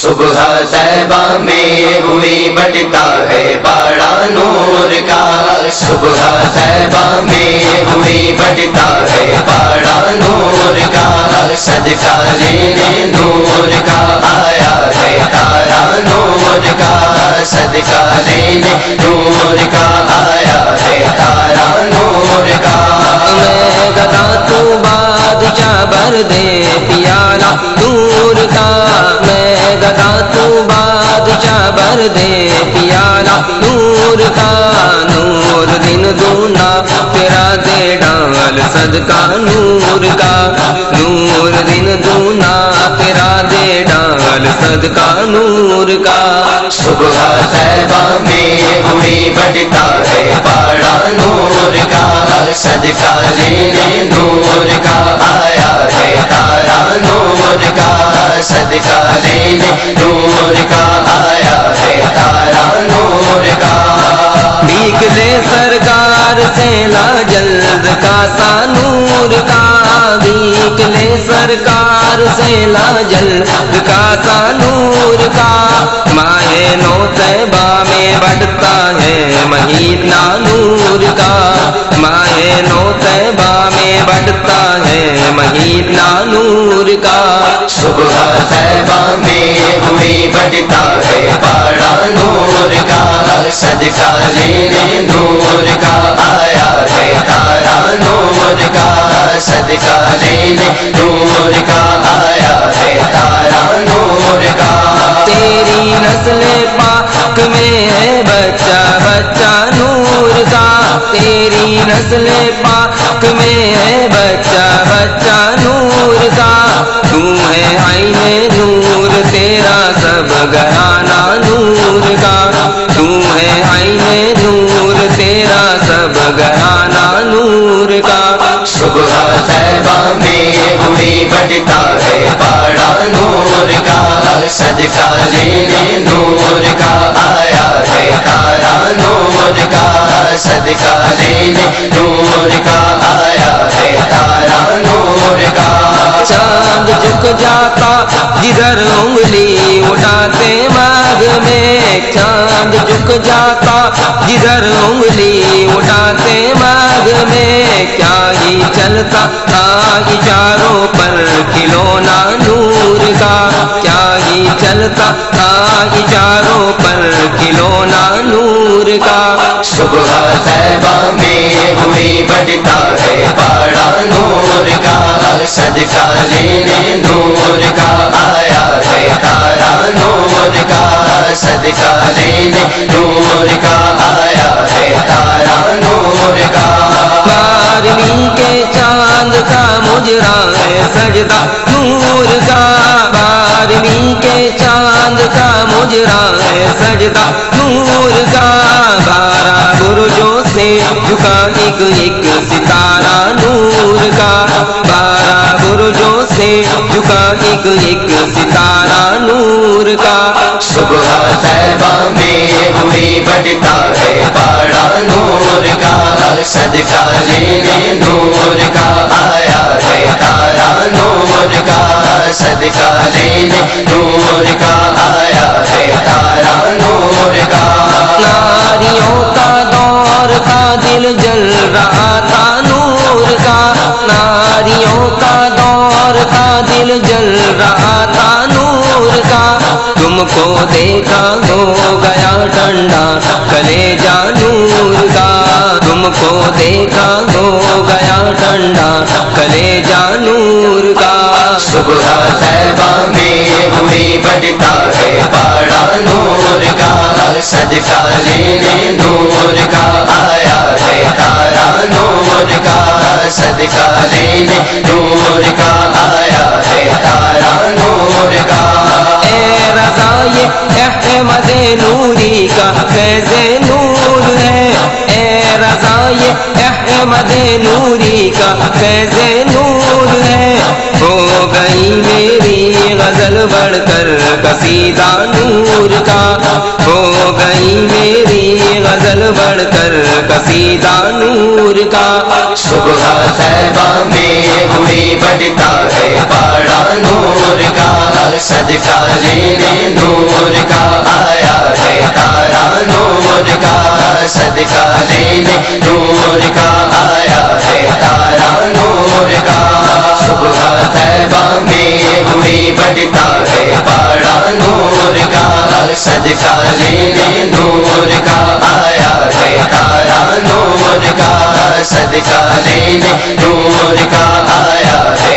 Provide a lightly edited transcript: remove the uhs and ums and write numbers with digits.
صبح طیبہ میں ہوئی بٹتا ہے بڑا نور کا، صبح طیبہ میں ہوئی بٹتا ہے بڑا نور کا، صدقہ لینے نور کا آیا ہے تارا نور کا، صدقہ لینے نور کا آیا ہے تارا نور کا۔ میں گدا تو بادشاہ بھر دے پیالہ نور کا، میں گدا تو بادشاہ بھر دے پیالہ نور کا، نور دن دونا تیرا دے ڈال صدقہ نور کا، نور دن دونا تیرا دے ڈال صدقہ نور کا۔ صبح طیبہ میں ہوئی بٹتا ہے بڑا نور کا، صدقہ لینے نور کا آیا ہے تارا نور کا، صدقہ لینے نور کا آیا ہے تارا نور کا۔ بھیک لے سرکار سے لا جلد کا سا نور کا، بھیک لے سرکار سے لا جلد کا سا نور کا، ماہ نو طیبہ میں بڑھتا ہے مہینہ نور کا، ماہ نو طیبہ میں بڑھتا ہے مہینہ نور کا۔ صبح طیبہ میں ہوئی بٹتا ہے بڑا نور کا، صدقہ لینے نور کا آیا ہے تارا نور کا، صدقہ لینے نور کا آیا ہے تارا نور کا۔ تیری نسل پاک میں ہے بچہ بچہ نور کا، تیری نسل پاک میں ہے بچہ بچہ نور کا، تو ہے عین نور تیرا سب گھرانہ نور کا، تو ہے عین نور تیرا سب گھرانہ نور کا۔ صبح طیبہ میں ہوئی بٹتا ہے بڑا نور کا، صدقہ لینے نور کا آیا ہے تارا نور کا، صدقہ لینے نور کا آیا ہے تارا نور کا۔ چاند جھک جاتا جدھر انگلی اٹھاتے ماغ میں، چاند جھک جاتا جدھر انگلی اٹھاتے ماغ میں، کیا ہی چلتا تھا اشاروں پر کھلونا نور کا، کیا ہی چلتا تھا اشاروں پر کھلونا نور کا۔ صبح طیبہ میں ہوئی بٹتا ہے بڑا نور کا، صدقہ لینے نور کا آیا ہے تارا نور کا، صدقہ لینے نور کا آیا ہے تارا نور کا۔ 12ویں کے چاند کا مجرا ہے سجدہ نور کا، 12ویں کے چاند کا مجرا ہے سجدہ نور کا، 12 برجوں سے جھکا ایک ایک ستارہ نور کا، 12 برجوں سے جھکا ایک ایک ستارہ نور کا۔ صبح طیبہ میں ہوئی بٹتا ہے بڑا نور کا، صدقہ لینے نور کا آیا ہے تارا نور کا، صدقہ لینے نور کا آیا ہے تارا نور کا۔ ناریوں کا دور تھا دل جل رہا تھا نور کا، ناریوں کا دور تھا دل جل رہا تھا نور کا، تم کو دیکھا ہو گیا ٹھنڈا کلیجہ نور کا، تم کو دیکھا ہو گیا ٹھنڈا کلیجہ نور کا۔ صبح طیبہ میں ہوئی بٹتا ہے بڑا نور کا، صدقہ لینے نور کا آیا ہے تارا نور کا، صدقہ لینے نور کا آیا ہے تارا نور کا۔ اے رضا یہ احمد نوری کا فیض نور ہے، اے رضا یہ احمد نوری کا فیض نور ہے، ہو گئی میری غزل بڑھ کر قصیدہ نور کا، ہو گئی میری غزل بڑھ کر قصیدہ نور کا۔ صبح طیبہ میں ہوئی بٹتا ہے بڑا نور کا، صدقہ لینے نور کا آیا ہے تارا نور کا صدقہ لینے نور کا آیا ہے تارا نور کا صبح طیبہ میں ہوئی بڑھتا ہے پاڑا نور کا صدقہ لینے نور کا آیا ہے تارا نور کا صدقہ لینے نور کا آیا ہے